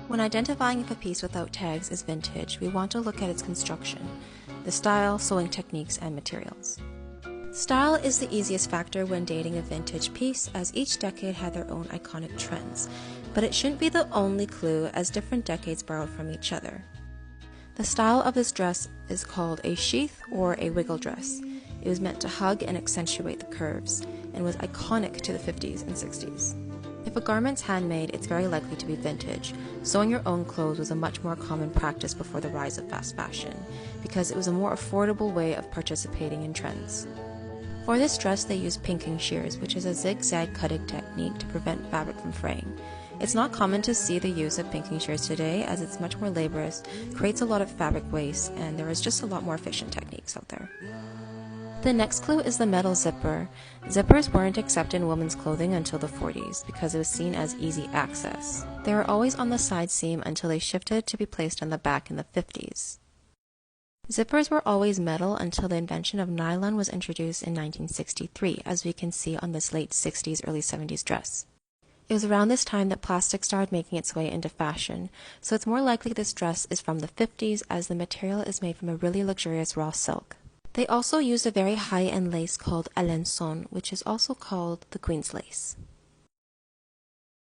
When identifying if a piece without tags is vintage, we want to look at its construction, the style, sewing techniques, and materials. Style is the easiest factor when dating a vintage piece, as each decade had their own iconic trends, but it shouldn't be the only clue, as different decades borrowed from each other. The style of this dress is called a sheath or a wiggle dress. It was meant to hug and accentuate the curves, and was iconic to the 50s and 60s. If a garment's handmade, it's very likely to be vintage. Sewing your own clothes was a much more common practice before the rise of fast fashion, because it was a more affordable way of participating in trends. For this dress, they used pinking shears, which is a zigzag cutting technique to prevent fabric from fraying. It's not common to see the use of pinking shears today, as it's much more laborious, creates a lot of fabric waste, and there is just a lot more efficient techniques out there. The next clue is the metal zipper. Zippers weren't accepted in women's clothing until the 40s because it was seen as easy access. They were always on the side seam until they shifted to be placed on the back in the 50s. Zippers were always metal until the invention of nylon was introduced in 1963, as we can see on this late 60s, early 70s dress. It was around this time that plastic started making its way into fashion, so it's more likely this dress is from the 50s, as the material is made from a really luxurious raw silk. They also used a very high-end lace called alençon, which is also called the Queen's lace.